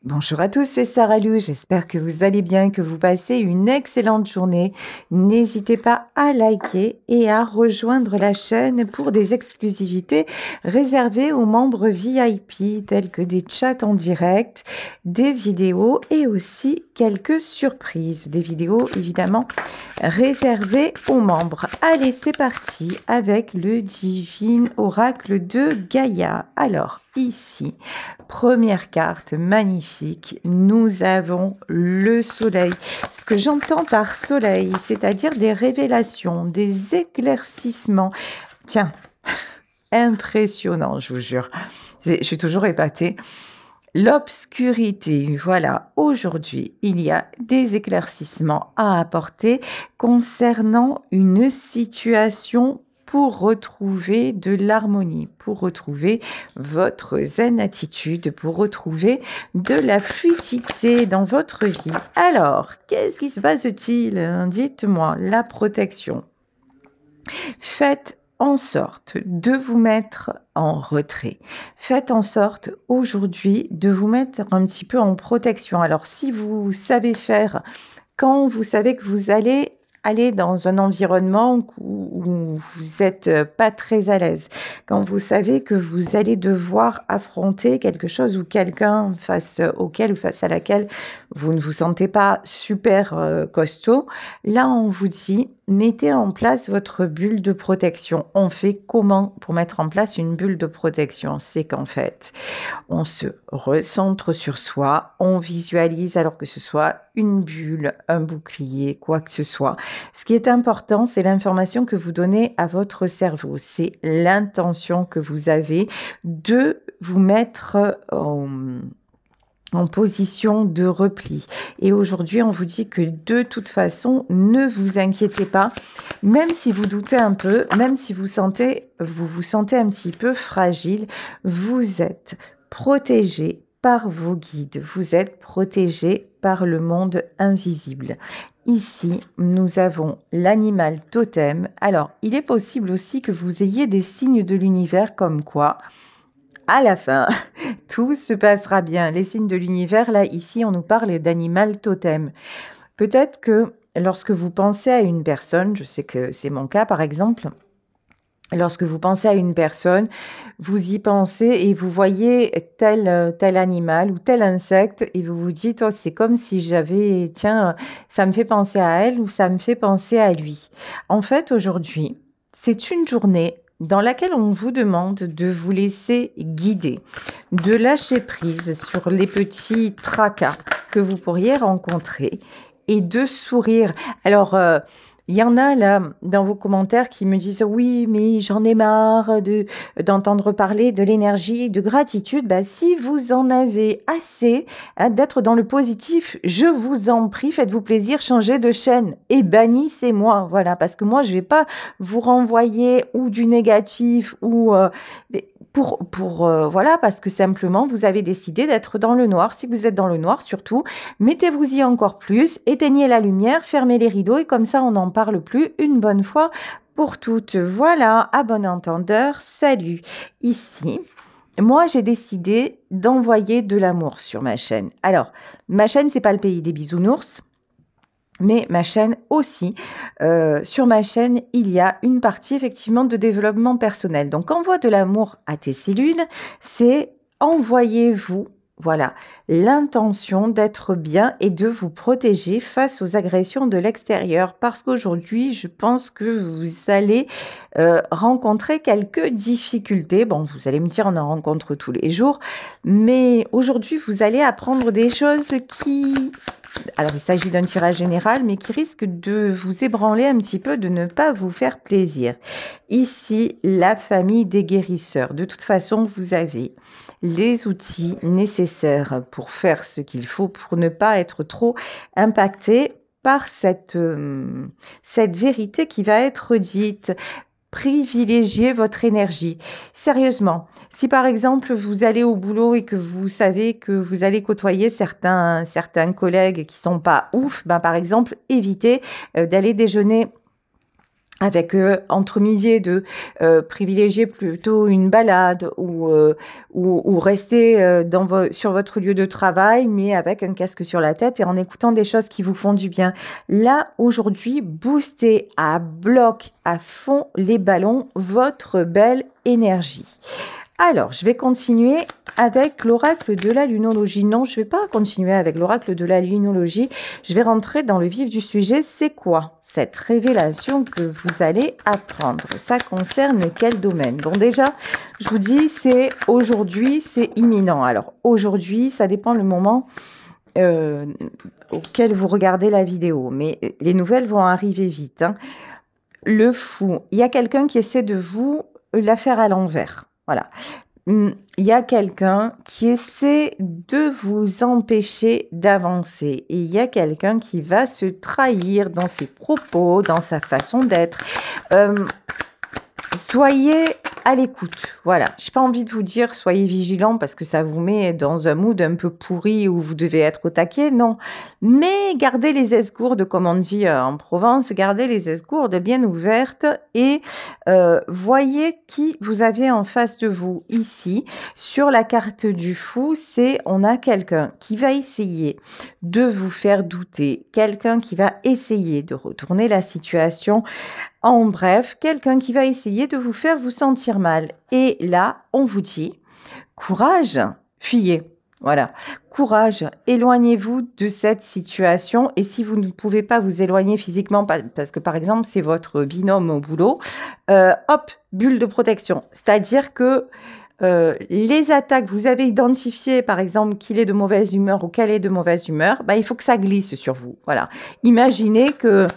Bonjour à tous, c'est Sarah Lou. J'espère que vous allez bien, que vous passez une excellente journée. N'hésitez pas à liker et à rejoindre la chaîne pour des exclusivités réservées aux membres VIP, tels que des chats en direct, des vidéos et aussi quelques surprises. Des vidéos évidemment réservées aux membres. Allez, c'est parti avec le divin oracle de Gaïa. Alors, ici, première carte magnifique, nous avons le soleil. Ce que j'entends par soleil, c'est-à-dire des révélations, des éclaircissements. Tiens, impressionnant, je vous jure. Je suis toujours épatée. L'obscurité, voilà, aujourd'hui, il y a des éclaircissements à apporter concernant une situation pour retrouver de l'harmonie, pour retrouver votre zen attitude, pour retrouver de la fluidité dans votre vie. Alors, qu'est-ce qui se passe-t-il? Dites-moi, la protection. Faites en sorte de vous mettre en retrait. Faites en sorte aujourd'hui de vous mettre un petit peu en protection. Alors, si vous savez faire, quand vous savez que vous allez aller dans un environnement où vous n'êtes pas très à l'aise, quand vous savez que vous allez devoir affronter quelque chose ou quelqu'un face auquel ou face à laquelle vous ne vous sentez pas super costaud, là on vous dit mettez en place votre bulle de protection. On fait comment pour mettre en place une bulle de protection? C'est qu'en fait, on se recentre sur soi, on visualise alors que ce soit une bulle, un bouclier, quoi que ce soit. Ce qui est important, c'est l'information que vous donnez à votre cerveau. C'est l'intention que vous avez de vous mettre en position de repli. Et aujourd'hui, on vous dit que de toute façon, ne vous inquiétez pas, même si vous doutez un peu, même si vous vous sentez un petit peu fragile, vous êtes protégé par vos guides, vous êtes protégé par le monde invisible. Ici, nous avons l'animal totem. Alors, il est possible aussi que vous ayez des signes de l'univers comme quoi à la fin, tout se passera bien. Les signes de l'univers, là, ici, on nous parle d'animal totem. Peut-être que lorsque vous pensez à une personne, je sais que c'est mon cas par exemple, lorsque vous pensez à une personne, vous y pensez et vous voyez tel animal ou tel insecte et vous vous dites, oh, c'est comme si j'avais, tiens, ça me fait penser à elle ou ça me fait penser à lui. En fait, aujourd'hui, c'est une journée dans laquelle on vous demande de vous laisser guider, de lâcher prise sur les petits tracas que vous pourriez rencontrer et de sourire. Alors, il y en a là dans vos commentaires qui me disent oui, mais j'en ai marre d'entendre parler de l'énergie, de gratitude. Bah, si vous en avez assez d'être dans le positif, je vous en prie, faites-vous plaisir, changez de chaîne et bannissez-moi. Voilà, parce que moi, je vais pas vous renvoyer ou du négatif ou voilà, parce que simplement, vous avez décidé d'être dans le noir. Si vous êtes dans le noir, surtout, mettez-vous-y encore plus, éteignez la lumière, fermez les rideaux et comme ça, on n'en parle plus une bonne fois pour toutes. Voilà, à bon entendeur, salut. Ici, moi, j'ai décidé d'envoyer de l'amour sur ma chaîne. Alors, ma chaîne, c'est pas le pays des bisounours. Mais ma chaîne aussi, sur ma chaîne, il y a une partie effectivement de développement personnel. Donc, envoie de l'amour à tes cellules, c'est envoyez-vous, voilà, l'intention d'être bien et de vous protéger face aux agressions de l'extérieur. Parce qu'aujourd'hui, je pense que vous allez rencontrer quelques difficultés. Bon, vous allez me dire, on en rencontre tous les jours. Mais aujourd'hui, vous allez apprendre des choses qui... Alors, il s'agit d'un tirage général, mais qui risque de vous ébranler un petit peu, de ne pas vous faire plaisir. Ici, la famille des guérisseurs. De toute façon, vous avez les outils nécessaires pour faire ce qu'il faut, pour ne pas être trop impacté par cette vérité qui va être dite. Privilégiez votre énergie. Sérieusement, si par exemple vous allez au boulot et que vous savez que vous allez côtoyer certains collègues qui sont pas ouf, ben par exemple, évitez d'aller déjeuner avec entre midi et deux, privilégier plutôt une balade ou rester sur votre lieu de travail, mais avec un casque sur la tête et en écoutant des choses qui vous font du bien. Là, aujourd'hui, boostez à bloc, à fond les ballons, votre belle énergie. Alors, je vais continuer avec l'oracle de la lunologie. Non, je ne vais pas continuer avec l'oracle de la lunologie. Je vais rentrer dans le vif du sujet. C'est quoi cette révélation que vous allez apprendre? Ça concerne quel domaine? Bon, déjà, je vous dis, c'est aujourd'hui, c'est imminent. Alors, aujourd'hui, ça dépend le moment auquel vous regardez la vidéo. Mais les nouvelles vont arriver vite, hein. Le fou, il y a quelqu'un qui essaie de vous la faire à l'envers. Voilà. Il y a quelqu'un qui essaie de vous empêcher d'avancer. Et il y a quelqu'un qui va se trahir dans ses propos, dans sa façon d'être. Soyez à l'écoute. Voilà. Je n'ai pas envie de vous dire soyez vigilants parce que ça vous met dans un mood un peu pourri où vous devez être au taquet. Non. Mais gardez les esgourdes, comme on dit en Provence, gardez les esgourdes bien ouvertes et voyez qui vous avez en face de vous. Ici, sur la carte du fou, on a quelqu'un qui va essayer de vous faire douter, quelqu'un qui va essayer de retourner la situation. En bref, quelqu'un qui va essayer de vous faire vous sentir mal. Et là, on vous dit, courage, fuyez. Voilà, courage, éloignez-vous de cette situation. Et si vous ne pouvez pas vous éloigner physiquement, parce que par exemple, c'est votre binôme au boulot, hop, bulle de protection. C'est-à-dire que les attaques, vous avez identifié par exemple qu'il est de mauvaise humeur ou qu'elle est de mauvaise humeur, il faut que ça glisse sur vous. Voilà, imaginez que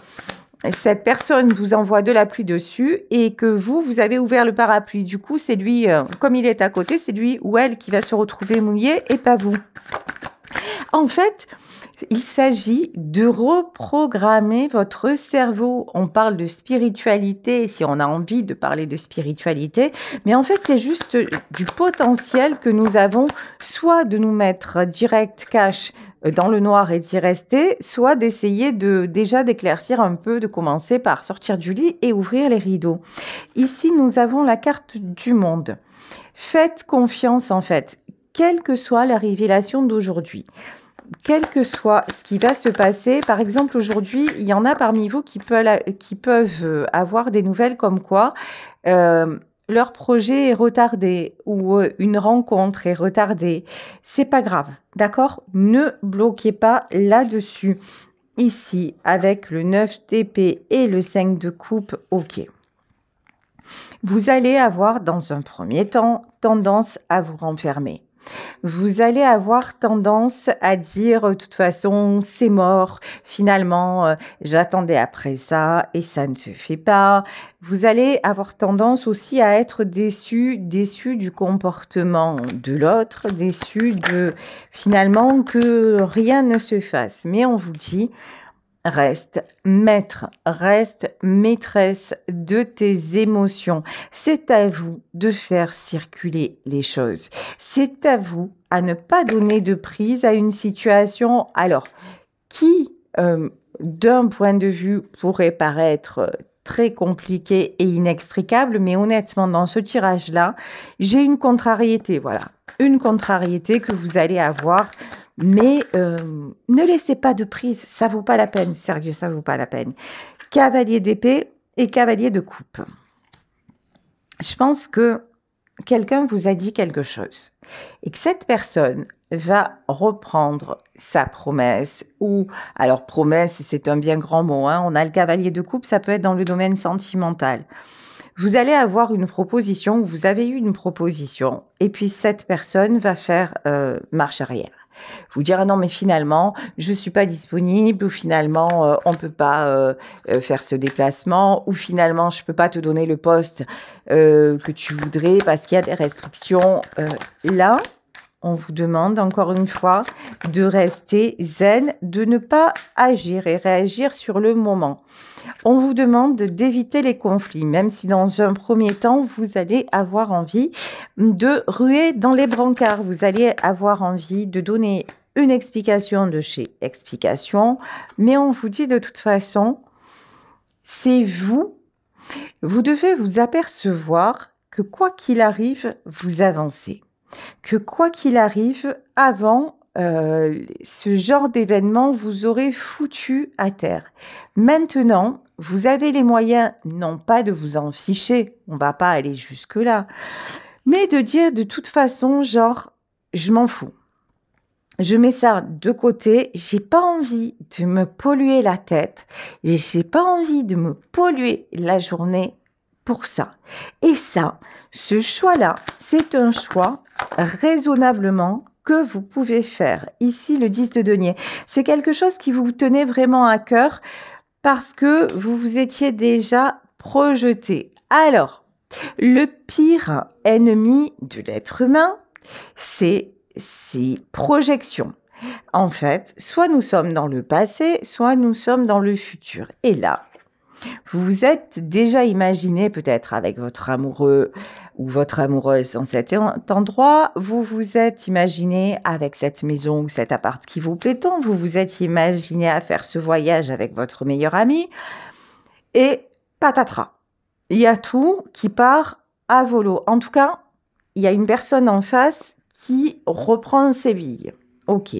cette personne vous envoie de la pluie dessus et que vous avez ouvert le parapluie. Du coup, c'est lui, comme il est à côté, c'est lui ou elle qui va se retrouver mouillé et pas vous. En fait, il s'agit de reprogrammer votre cerveau. On parle de spiritualité, si on a envie de parler de spiritualité, mais en fait, c'est juste du potentiel que nous avons, soit de nous mettre direct cash dans le noir et d'y rester, soit d'essayer déjà d'éclaircir un peu, de commencer par sortir du lit et ouvrir les rideaux. Ici, nous avons la carte du monde. Faites confiance en fait, quelle que soit la révélation d'aujourd'hui. Quel que soit ce qui va se passer, par exemple aujourd'hui, il y en a parmi vous qui peuvent avoir des nouvelles comme quoi leur projet est retardé ou une rencontre est retardée. C'est pas grave, d'accord? Ne bloquez pas là-dessus. Ici, avec le 9 d'épée et le 5 de coupe, ok. Vous allez avoir, dans un premier temps, tendance à vous renfermer. Vous allez avoir tendance à dire, de toute façon, c'est mort, finalement, j'attendais après ça et ça ne se fait pas. Vous allez avoir tendance aussi à être déçu du comportement de l'autre, déçu de, finalement, que rien ne se fasse. Mais on vous dit, reste maître, reste maîtresse de tes émotions. C'est à vous de faire circuler les choses. C'est à vous à ne pas donner de prise à une situation, alors, qui, d'un point de vue, pourrait paraître très compliqué et inextricable, mais honnêtement, dans ce tirage-là, j'ai une contrariété, voilà. Une contrariété que vous allez avoir. Mais ne laissez pas de prise, ça vaut pas la peine, sérieux, ça vaut pas la peine. Cavalier d'épée et cavalier de coupe. Je pense que quelqu'un vous a dit quelque chose et que cette personne va reprendre sa promesse ou, alors promesse, c'est un bien grand mot, hein, on a le cavalier de coupe, ça peut être dans le domaine sentimental. Vous allez avoir une proposition, vous avez eu une proposition et puis cette personne va faire marche arrière. Vous dire, ah non, mais finalement, je ne suis pas disponible, ou finalement, on ne peut pas faire ce déplacement, ou finalement, je ne peux pas te donner le poste que tu voudrais parce qu'il y a des restrictions. Là, on vous demande encore une fois de rester zen, de ne pas agir et réagir sur le moment. On vous demande d'éviter les conflits, même si dans un premier temps, vous allez avoir envie de ruer dans les brancards. Vous allez avoir envie de donner une explication de chez explication, mais on vous dit de toute façon, c'est vous Vous devez vous apercevoir que quoi qu'il arrive, vous avancez. Que quoi qu'il arrive, avant ce genre d'événement vous aurait foutu à terre. Maintenant, vous avez les moyens, non pas de vous en ficher, on va pas aller jusque-là, mais de dire de toute façon, genre, je m'en fous. Je mets ça de côté, j'ai pas envie de me polluer la tête, j'ai pas envie de me polluer la journée pour ça. Et ça, ce choix-là, c'est un choix raisonnablement que vous pouvez faire. Ici, le 10 de denier. C'est quelque chose qui vous tenait vraiment à cœur parce que vous vous étiez déjà projeté. Alors, le pire ennemi de l'être humain, c'est ses projections. En fait, soit nous sommes dans le passé, soit nous sommes dans le futur. Et là, vous vous êtes déjà imaginé peut-être avec votre amoureux ou votre amoureuse dans cet endroit, vous vous êtes imaginé avec cette maison ou cet appart qui vous plaît tant, vous vous êtes imaginé à faire ce voyage avec votre meilleur ami et patatras. Il y a tout qui part à volo. En tout cas, il y a une personne en face qui reprend ses billes. Ok.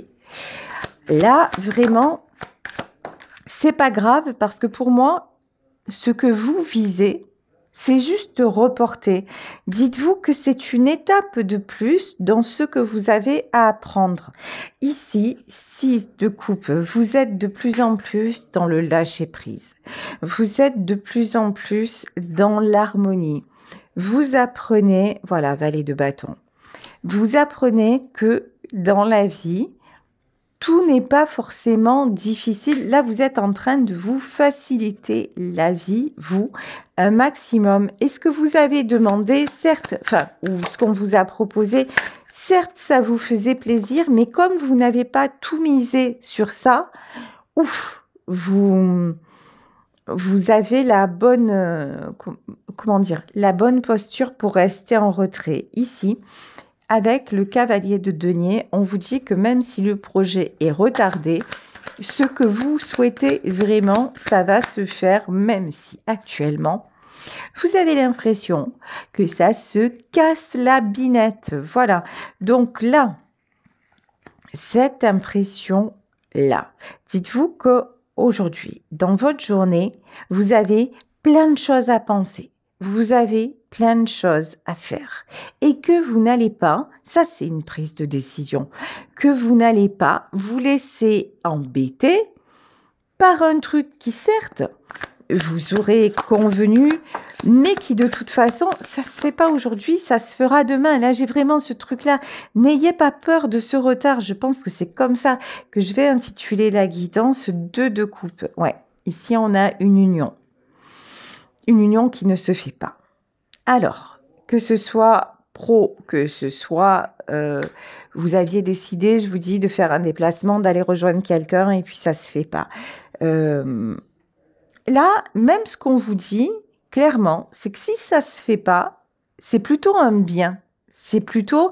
Là, vraiment, c'est pas grave parce que pour moi, ce que vous visez, c'est juste reporter. Dites-vous que c'est une étape de plus dans ce que vous avez à apprendre. Ici, 6 de coupe, vous êtes de plus en plus dans le lâcher-prise. Vous êtes de plus en plus dans l'harmonie. Vous apprenez, voilà, valet de bâton. Vous apprenez que dans la vie, tout n'est pas forcément difficile. Là, vous êtes en train de vous faciliter la vie, vous, un maximum. Et ce que vous avez demandé, certes, ou ce qu'on vous a proposé, certes, ça vous faisait plaisir, mais comme vous n'avez pas tout misé sur ça, ouf, vous avez la bonne, la bonne posture pour rester en retrait. Ici, avec le cavalier de denier, on vous dit que même si le projet est retardé, ce que vous souhaitez vraiment, ça va se faire, même si actuellement, vous avez l'impression que ça se casse la binette. Voilà. Donc là, cette impression-là, dites-vous qu'aujourd'hui, dans votre journée, vous avez plein de choses à penser. Vous avez plein de choses à faire et que vous n'allez pas, ça c'est une prise de décision, que vous n'allez pas vous laisser embêter par un truc qui certes vous aurez convenu, mais qui de toute façon, ça se fait pas aujourd'hui, ça se fera demain. Là, j'ai vraiment ce truc-là. N'ayez pas peur de ce retard. Je pense que c'est comme ça que je vais intituler la guidance 2 de coupe. Ouais, ici on a une union. Une union qui ne se fait pas. Alors, que ce soit pro, que ce soit vous aviez décidé, je vous dis, de faire un déplacement, d'aller rejoindre quelqu'un et puis ça se fait pas. Là, même ce qu'on vous dit, clairement, c'est que si ça se fait pas, c'est plutôt un bien. C'est plutôt,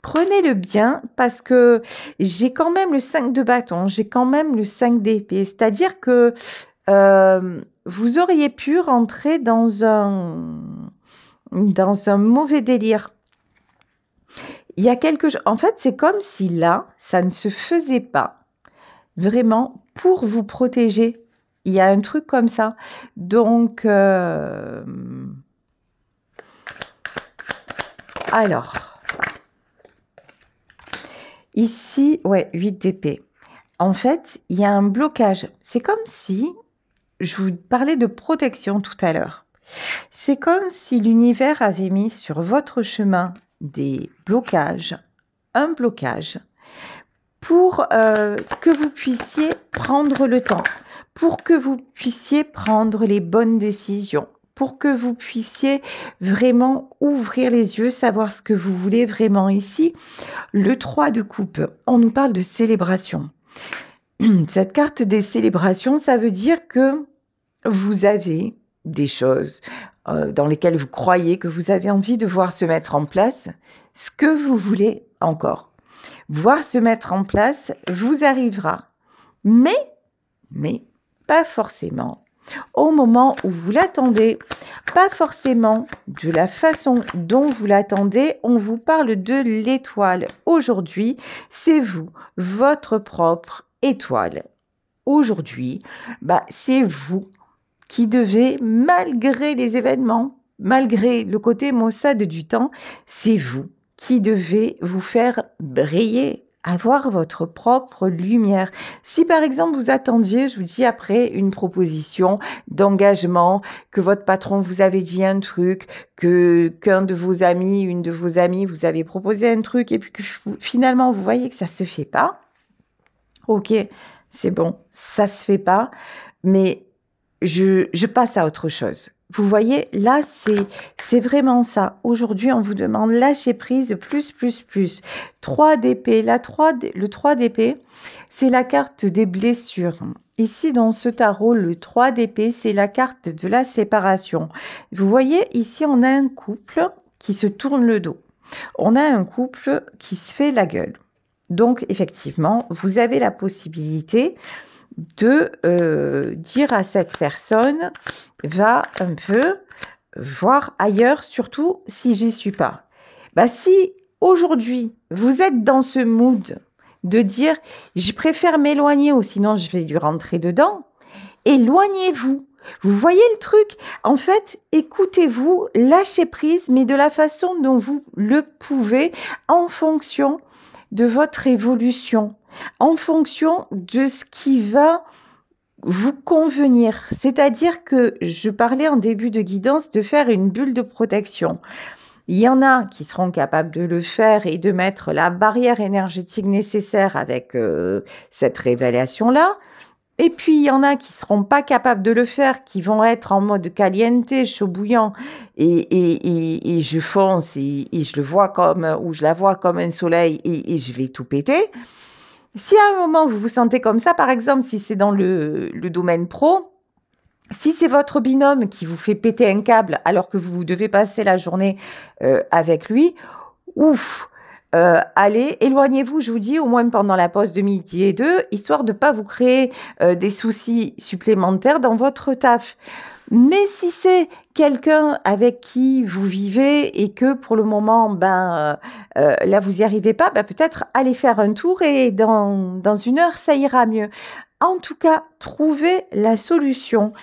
prenez le bien parce que j'ai quand même le 5 de bâton, j'ai quand même le 5 d'épée. C'est-à-dire que vous auriez pu rentrer dans un mauvais délire. Il y a quelque chose. En fait, c'est comme si là, ça ne se faisait pas vraiment pour vous protéger. Il y a un truc comme ça. Donc, alors, ici, ouais, 8 d'épée. En fait, il y a un blocage. C'est comme si, je vous parlais de protection tout à l'heure. C'est comme si l'univers avait mis sur votre chemin des blocages, un blocage, pour que vous puissiez prendre le temps, pour que vous puissiez prendre les bonnes décisions, pour que vous puissiez vraiment ouvrir les yeux, savoir ce que vous voulez vraiment ici. Le 3 de coupe, on nous parle de célébration. Cette carte des célébrations, ça veut dire que vous avez des choses dans lesquelles vous croyez que vous avez envie de voir se mettre en place, ce que vous voulez encore. Voir se mettre en place vous arrivera, mais pas forcément au moment où vous l'attendez, pas forcément de la façon dont vous l'attendez. On vous parle de l'étoile. Aujourd'hui, c'est vous, votre propre étoile. Aujourd'hui, c'est vous qui devez, malgré les événements, malgré le côté maussade du temps, c'est vous qui devez vous faire briller, avoir votre propre lumière. Si par exemple vous attendiez, je vous dis après, une proposition d'engagement, que votre patron vous avait dit un truc, qu'un de vos amis, une de vos amies vous avait proposé un truc et puis que finalement vous voyez que ça se fait pas, ok, c'est bon, ça se fait pas, mais je passe à autre chose. Vous voyez, là, c'est vraiment ça. Aujourd'hui, on vous demande lâcher prise, plus. 3 d'épée. Le 3 d'épée, c'est la carte des blessures. Ici, dans ce tarot, le 3 d'épée, c'est la carte de la séparation. Vous voyez, ici, on a un couple qui se tourne le dos. On a un couple qui se fait la gueule. Donc, effectivement, vous avez la possibilité de dire à cette personne, va un peu voir ailleurs, surtout si j'y suis pas. Si aujourd'hui, vous êtes dans ce mood de dire, je préfère m'éloigner ou sinon je vais lui rentrer dedans, éloignez-vous. Vous voyez le truc? En fait, écoutez-vous, lâchez prise, mais de la façon dont vous le pouvez en fonction de votre évolution, en fonction de ce qui va vous convenir. C'est-à-dire que je parlais en début de guidance de faire une bulle de protection. Il y en a qui seront capables de le faire et de mettre la barrière énergétique nécessaire avec cette révélation-là. Et puis, il y en a qui seront pas capables de le faire, qui vont être en mode caliente, chaud bouillant, et je fonce, et je le vois comme, ou je la vois comme un soleil, et je vais tout péter. Si à un moment vous vous sentez comme ça, par exemple, si c'est dans le domaine pro, si c'est votre binôme qui vous fait péter un câble alors que vous devez passer la journée avec lui, ouf, allez, éloignez-vous, je vous dis, au moins pendant la pause de midi et 2, histoire de ne pas vous créer des soucis supplémentaires dans votre taf. Mais si c'est quelqu'un avec qui vous vivez et que pour le moment, là, vous n'y arrivez pas, peut-être allez faire un tour et dans une heure, ça ira mieux. En tout cas, trouvez la solution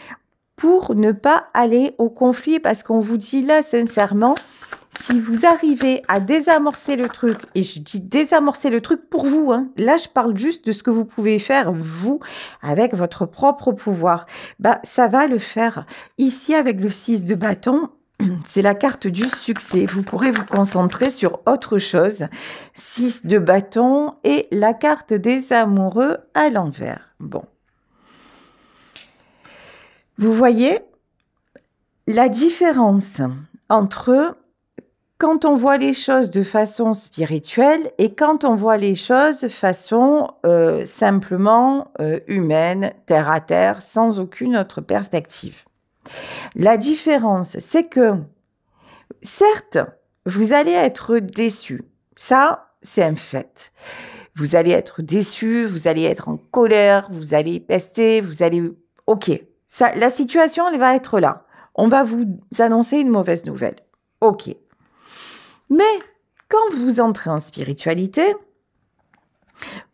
pour ne pas aller au conflit parce qu'on vous dit là, sincèrement, si vous arrivez à désamorcer le truc, et je dis désamorcer le truc pour vous, hein, là je parle juste de ce que vous pouvez faire, vous, avec votre propre pouvoir, ça va le faire. Ici, avec le 6 de bâton, c'est la carte du succès. Vous pourrez vous concentrer sur autre chose. 6 de bâton et la carte des amoureux à l'envers. Bon. Vous voyez la différence entre quand on voit les choses de façon spirituelle et quand on voit les choses de façon simplement humaine, terre à terre, sans aucune autre perspective. La différence, c'est que, certes, vous allez être déçu. Ça, c'est un fait. Vous allez être déçu, vous allez être en colère, vous allez pester, vous allez... Ok, ça, la situation, elle va être là. On va vous annoncer une mauvaise nouvelle. Ok. Mais quand vous entrez en spiritualité,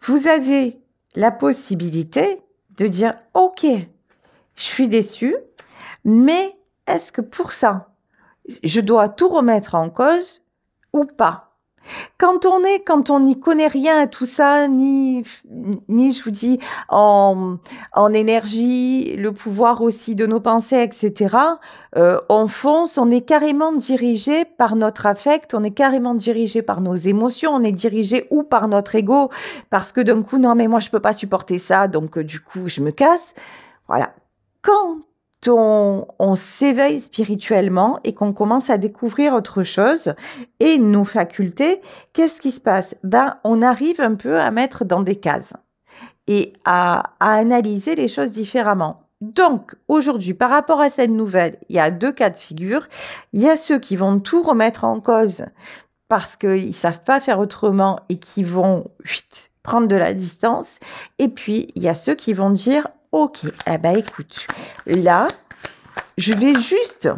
vous avez la possibilité de dire « Ok, je suis déçue, mais est-ce que pour ça, je dois tout remettre en cause ou pas ?» Quand on n'y connaît rien à tout ça, ni je vous dis, en énergie, le pouvoir aussi de nos pensées, etc., on fonce, on est carrément dirigé par notre affect, on est carrément dirigé par nos émotions, on est dirigé ou par notre ego, parce que d'un coup, non, mais moi, je peux pas supporter ça, donc du coup, je me casse. Voilà. Quand on s'éveille spirituellement et qu'on commence à découvrir autre chose et nos facultés, qu'est-ce qui se passe? On arrive un peu à mettre dans des cases et à analyser les choses différemment. Donc, aujourd'hui, par rapport à cette nouvelle, il y a 2 cas de figure. Il y a ceux qui vont tout remettre en cause parce qu'ils ne savent pas faire autrement et qui vont prendre de la distance. Et puis, il y a ceux qui vont dire Ok, eh ben écoute, là, je vais juste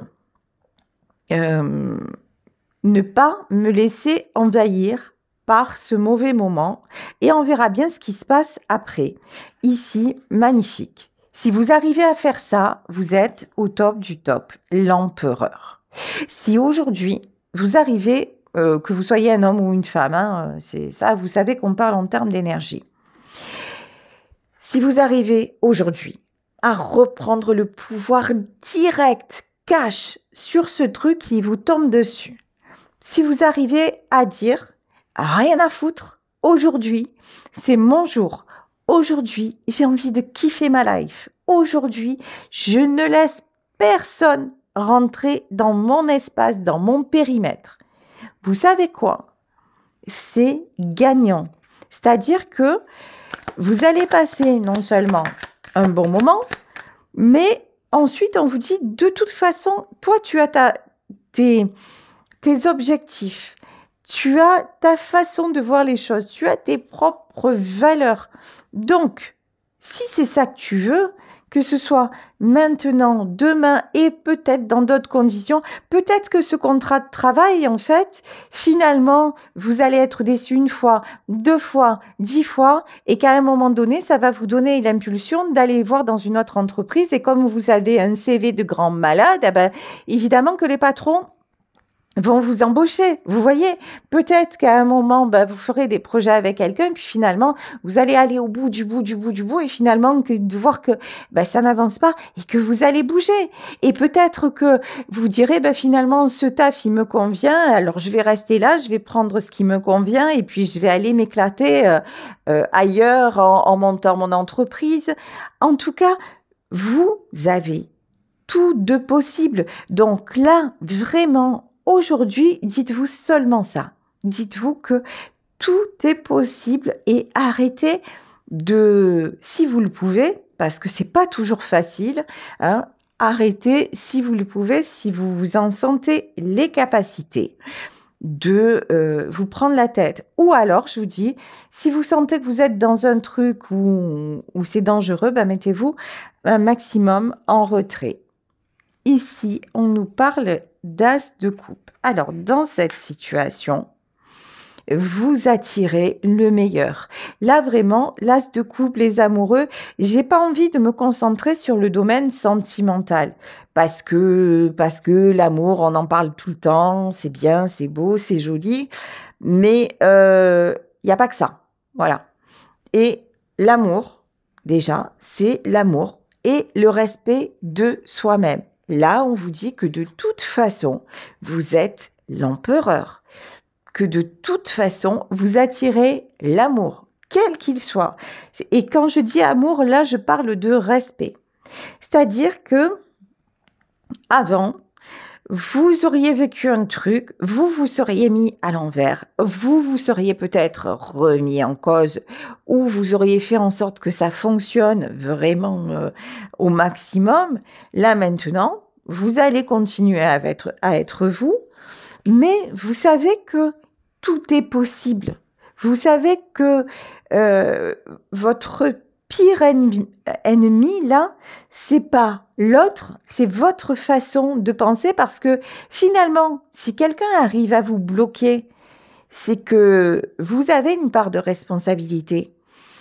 ne pas me laisser envahir par ce mauvais moment et on verra bien ce qui se passe après. Ici, magnifique. Si vous arrivez à faire ça, vous êtes au top du top, l'empereur. Si aujourd'hui, vous arrivez, que vous soyez un homme ou une femme, hein, c'est ça, vous savez qu'on parle en termes d'énergie. Si vous arrivez aujourd'hui à reprendre le pouvoir direct, cash, sur ce truc qui vous tombe dessus, si vous arrivez à dire rien à foutre, aujourd'hui, c'est mon jour. Aujourd'hui, j'ai envie de kiffer ma life. Aujourd'hui, je ne laisse personne rentrer dans mon espace, dans mon périmètre. Vous savez quoi? C'est gagnant. C'est-à-dire que vous allez passer non seulement un bon moment, mais ensuite, on vous dit, de toute façon, toi, tu as tes objectifs, tu as ta façon de voir les choses, tu as tes propres valeurs. Donc, si c'est ça que tu veux, que ce soit maintenant, demain et peut-être dans d'autres conditions, peut-être que ce contrat de travail, en fait, finalement, vous allez être déçu une fois, 2 fois, 10 fois et qu'à un moment donné, ça va vous donner l'impulsion d'aller voir dans une autre entreprise et comme vous avez un CV de grand malade, eh ben, évidemment que les patrons vont vous embaucher. Vous voyez, peut-être qu'à un moment, vous ferez des projets avec quelqu'un, puis finalement, vous allez aller au bout du bout, et finalement, de voir que ça n'avance pas et que vous allez bouger. Et peut-être que vous direz, finalement, ce taf, il me convient, alors je vais rester là, je vais prendre ce qui me convient, et puis je vais aller m'éclater ailleurs en montant mon entreprise. En tout cas, vous avez tout de possible. Donc là, vraiment, aujourd'hui, dites-vous seulement ça. Dites-vous que tout est possible et arrêtez de, si vous le pouvez, parce que c'est pas toujours facile, hein, arrêtez si vous le pouvez, si vous vous en sentez les capacités de vous prendre la tête. Ou alors, je vous dis, si vous sentez que vous êtes dans un truc où c'est dangereux, mettez-vous un maximum en retrait. Ici, on nous parle d'as de coupe. Alors, dans cette situation, vous attirez le meilleur. Là, vraiment, l'as de coupe, les amoureux, j'ai pas envie de me concentrer sur le domaine sentimental. Parce que l'amour, on en parle tout le temps, c'est bien, c'est beau, c'est joli. Mais il n'y a pas que ça. Voilà. Et l'amour, déjà, c'est l'amour et le respect de soi-même. Là, on vous dit que de toute façon, vous êtes l'empereur, que de toute façon, vous attirez l'amour, quel qu'il soit. Et quand je dis amour, là, je parle de respect. C'est-à-dire que avant, vous auriez vécu un truc, vous vous seriez mis à l'envers, vous vous seriez peut-être remis en cause ou vous auriez fait en sorte que ça fonctionne vraiment au maximum. Là maintenant, vous allez continuer à être vous, mais vous savez que tout est possible. Vous savez que votre pire ennemi, là, c'est pas l'autre, c'est votre façon de penser parce que finalement, si quelqu'un arrive à vous bloquer, c'est que vous avez une part de responsabilité.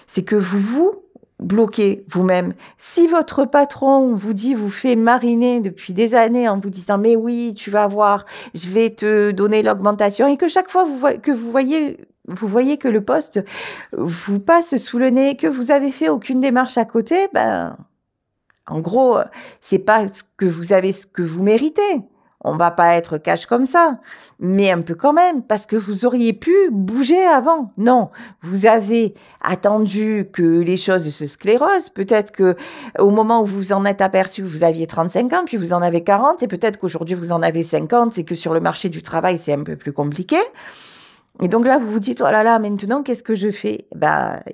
C'est que vous bloquez vous-même. Si votre patron vous fait mariner depuis des années en vous disant « mais oui, tu vas voir, je vais te donner l'augmentation » et que chaque fois vous voyez que le poste vous passe sous le nez, que vous avez fait aucune démarche à côté, en gros, c'est pas ce que vous méritez. On va pas être cash comme ça, mais un peu quand même, parce que vous auriez pu bouger avant. Non, vous avez attendu que les choses se sclérosent. Peut-être que au moment où vous vous en êtes aperçu, vous aviez 35 ans, puis vous en avez 40, et peut-être qu'aujourd'hui vous en avez 50, et que sur le marché du travail, c'est un peu plus compliqué. Et donc là, vous vous dites, oh là là, maintenant, qu'est-ce que je fais?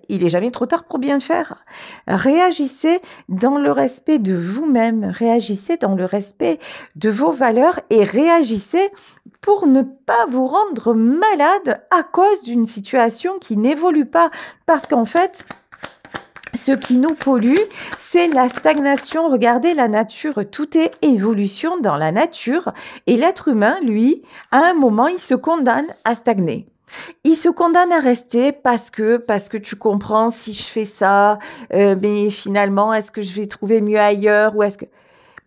Il est jamais trop tard pour bien faire. Réagissez dans le respect de vous-même, réagissez dans le respect de vos valeurs et réagissez pour ne pas vous rendre malade à cause d'une situation qui n'évolue pas. Parce qu'en fait, Ce qui nous pollue, c'est la stagnation. Regardez la nature, tout est évolution dans la nature. Et l'être humain, lui, à un moment, il se condamne à stagner. Il se condamne à rester parce que tu comprends, si je fais ça, mais finalement, est-ce que je vais trouver mieux ailleurs ou est-ce que...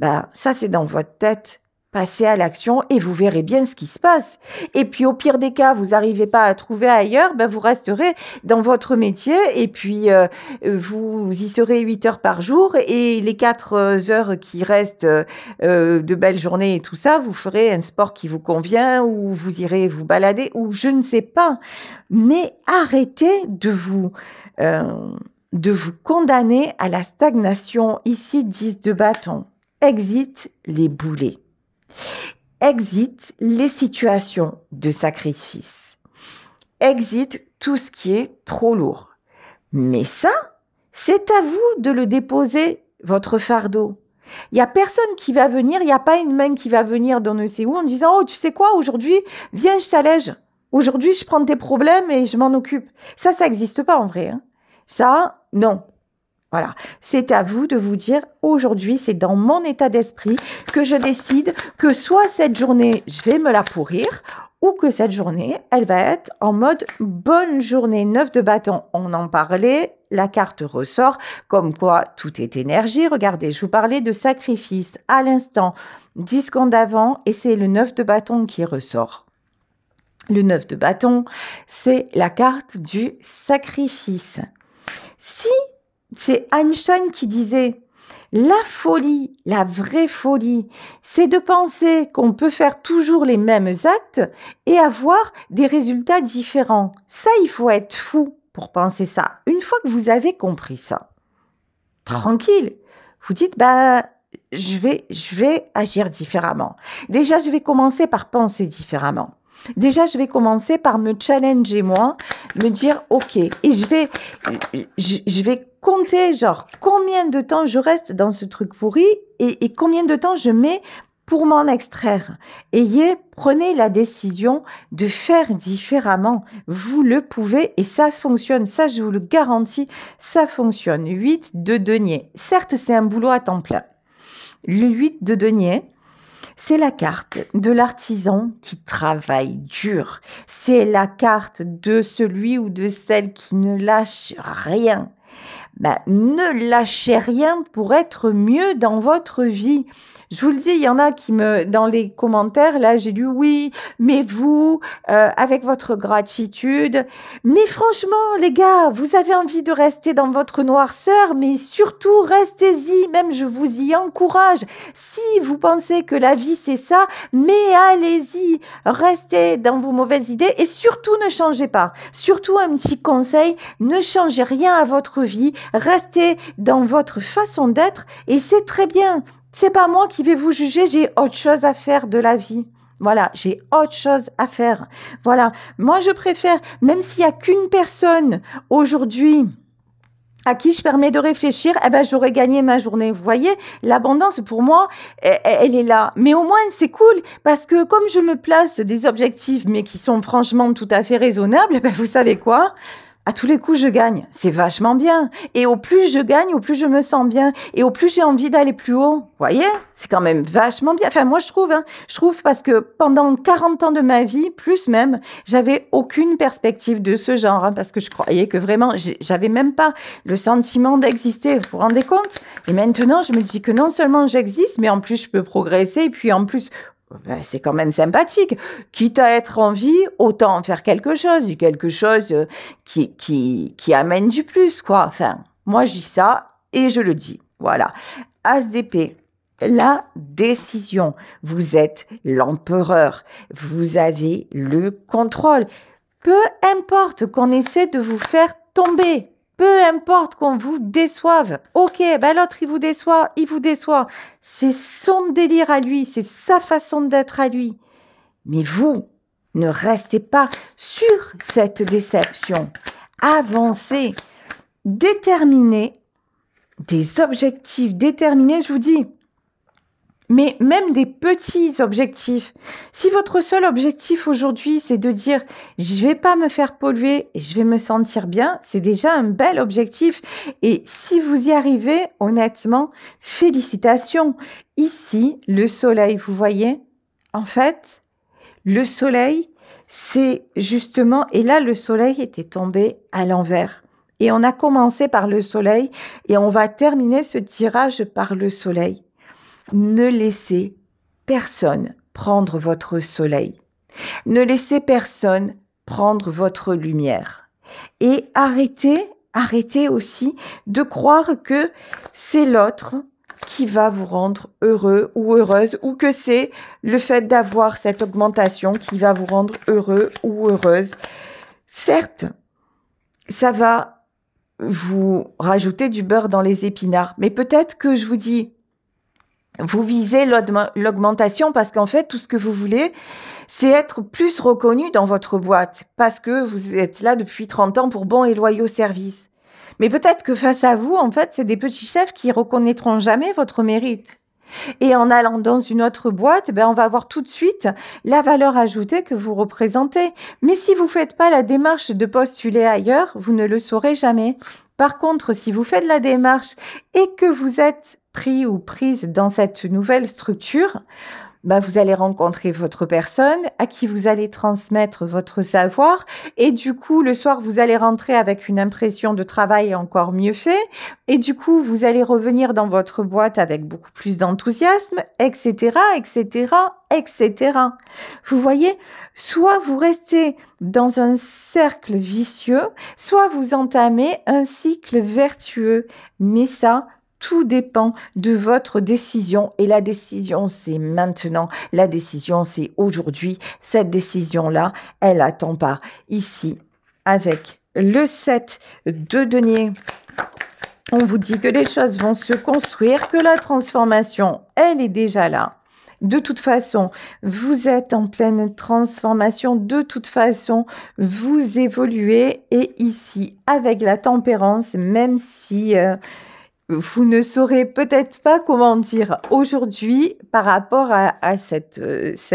Ben, ça, c'est dans votre tête. Passez à l'action et vous verrez bien ce qui se passe. Et puis, au pire des cas, vous n'arrivez pas à trouver ailleurs, ben, vous resterez dans votre métier et puis vous y serez 8 heures par jour et les 4 heures qui restent de belles journées et tout ça, vous ferez un sport qui vous convient ou vous irez vous balader ou je ne sais pas. Mais arrêtez de vous condamner à la stagnation. Ici, 10 de bâton. Exit les boulets. Exit les situations de sacrifice. Exit tout ce qui est trop lourd. Mais ça, c'est à vous de le déposer, votre fardeau. Il n'y a personne qui va venir, il n'y a pas une main qui va venir d'on ne sait où en disant « Oh, tu sais quoi, aujourd'hui, viens, je t'allège. Aujourd'hui, je prends tes problèmes et je m'en occupe. » Ça n'existe pas en vrai. Hein. Ça, non. Voilà, c'est à vous de vous dire, aujourd'hui, c'est dans mon état d'esprit que je décide que soit cette journée, je vais me la pourrir, ou que cette journée, elle va être en mode bonne journée, 9 de bâton. On en parlait, la carte ressort, comme quoi tout est énergie. Regardez, je vous parlais de sacrifice à l'instant, 10 secondes avant, et c'est le 9 de bâton qui ressort. Le 9 de bâton, c'est la carte du sacrifice. Si c'est Einstein qui disait la folie, la vraie folie, c'est de penser qu'on peut faire toujours les mêmes actes et avoir des résultats différents. Ça, il faut être fou pour penser ça. Une fois que vous avez compris ça, tranquille, vous dites je vais agir différemment. Déjà, je vais commencer par penser différemment. Déjà, je vais commencer par me challenger moi, me dire ok, et je vais compter genre combien de temps je reste dans ce truc pourri et combien de temps je mets pour m'en extraire. Prenez la décision de faire différemment. Vous le pouvez et ça fonctionne. Ça, je vous le garantis, ça fonctionne. 8 de denier. Certes, c'est un boulot à temps plein. Le 8 de denier, c'est la carte de l'artisan qui travaille dur. C'est la carte de celui ou de celle qui ne lâche rien. Ne lâchez rien pour être mieux dans votre vie. Je vous le dis, il y en a qui dans les commentaires, là, j'ai lu oui, mais vous, avec votre gratitude. Mais franchement, les gars, vous avez envie de rester dans votre noirceur, mais surtout, restez-y. Même, je vous y encourage. Si vous pensez que la vie, c'est ça, mais allez-y. Restez dans vos mauvaises idées et surtout, ne changez pas. Surtout, un petit conseil, ne changez rien à votre vie. Restez dans votre façon d'être et c'est très bien. C'est pas moi qui vais vous juger, j'ai autre chose à faire de la vie. Voilà, j'ai autre chose à faire. Voilà, moi je préfère, même s'il y a qu'une personne aujourd'hui à qui je permets de réfléchir, j'aurais gagné ma journée. Vous voyez, l'abondance, pour moi, elle est là. Mais au moins, c'est cool, parce que comme je me place des objectifs, mais qui sont franchement tout à fait raisonnables, vous savez quoi ? À tous les coups, je gagne. C'est vachement bien. Et au plus je gagne, au plus je me sens bien. Et au plus j'ai envie d'aller plus haut. Vous voyez? C'est quand même vachement bien. Enfin, moi, je trouve. Je trouve parce que pendant 40 ans de ma vie, plus même, j'avais aucune perspective de ce genre. Parce que je croyais que vraiment, j'avais même pas le sentiment d'exister. Vous vous rendez compte? Et maintenant, je me dis que non seulement j'existe, mais en plus, je peux progresser. Et puis, en plus, c'est quand même sympathique. Quitte à être en vie, autant en faire quelque chose qui amène du plus, quoi. Enfin, moi, je dis ça et je le dis. Voilà. As d'épée. La décision. Vous êtes l'empereur. Vous avez le contrôle. Peu importe qu'on essaie de vous faire tomber. Peu importe qu'on vous déçoive. Ok, l'autre, il vous déçoit. C'est son délire à lui, c'est sa façon d'être à lui. Mais vous, ne restez pas sur cette déception. Avancez, déterminez des objectifs déterminés, je vous dis. Mais même des petits objectifs. Si votre seul objectif aujourd'hui, c'est de dire je vais pas me faire polluer et je vais me sentir bien, c'est déjà un bel objectif. Et si vous y arrivez, honnêtement, félicitations. Ici, le soleil, vous voyez, en fait, le soleil, c'est justement, et là, le soleil était tombé à l'envers. Et on a commencé par le soleil et on va terminer ce tirage par le soleil. Ne laissez personne prendre votre soleil. Ne laissez personne prendre votre lumière. Et arrêtez aussi de croire que c'est l'autre qui va vous rendre heureux ou heureuse, ou que c'est le fait d'avoir cette augmentation qui va vous rendre heureux ou heureuse. Certes, ça va vous rajouter du beurre dans les épinards, mais peut-être que je vous dis, vous visez l'augmentation parce qu'en fait, tout ce que vous voulez, c'est être plus reconnu dans votre boîte parce que vous êtes là depuis 30 ans pour bons et loyaux services. Mais peut-être que face à vous, en fait, c'est des petits chefs qui reconnaîtront jamais votre mérite. Et en allant dans une autre boîte, on va voir tout de suite la valeur ajoutée que vous représentez. Mais si vous faites pas la démarche de postuler ailleurs, vous ne le saurez jamais. Par contre, si vous faites la démarche et que vous êtes pris ou prise dans cette nouvelle structure, vous allez rencontrer votre personne à qui vous allez transmettre votre savoir et du coup, le soir, vous allez rentrer avec une impression de travail encore mieux fait et du coup, vous allez revenir dans votre boîte avec beaucoup plus d'enthousiasme, etc., etc., etc. Vous voyez, soit vous restez dans un cercle vicieux, soit vous entamez un cycle vertueux, mais ça, tout dépend de votre décision et la décision, c'est maintenant. La décision, c'est aujourd'hui. Cette décision-là, elle n'attend pas. Ici, avec le 7 de denier, on vous dit que les choses vont se construire, que la transformation, elle est déjà là. De toute façon, vous êtes en pleine transformation. De toute façon, vous évoluez. Et ici, avec la tempérance, même si... vous ne saurez peut-être pas comment dire aujourd'hui par rapport à cette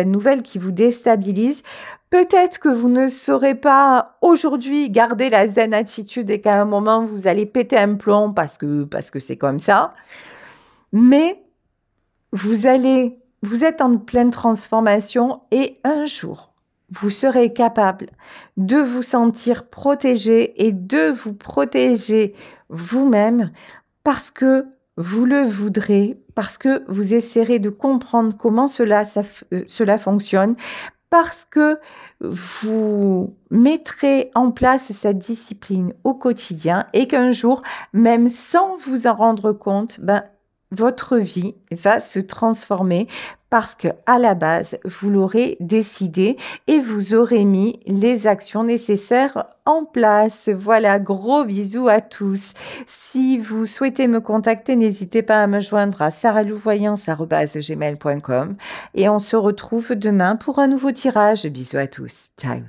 nouvelle qui vous déstabilise. Peut-être que vous ne saurez pas aujourd'hui garder la zen attitude et qu'à un moment vous allez péter un plomb parce que c'est comme ça. Mais vous êtes en pleine transformation et un jour, vous serez capable de vous sentir protégé et de vous protéger vous-même parce que vous le voudrez, parce que vous essaierez de comprendre comment cela fonctionne, parce que vous mettrez en place cette discipline au quotidien et qu'un jour, même sans vous en rendre compte, votre vie va se transformer parce que à la base, vous l'aurez décidé et vous aurez mis les actions nécessaires en place. Voilà, gros bisous à tous. Si vous souhaitez me contacter, n'hésitez pas à me joindre à saralouvoyance@gmail.com et on se retrouve demain pour un nouveau tirage. Bisous à tous. Ciao.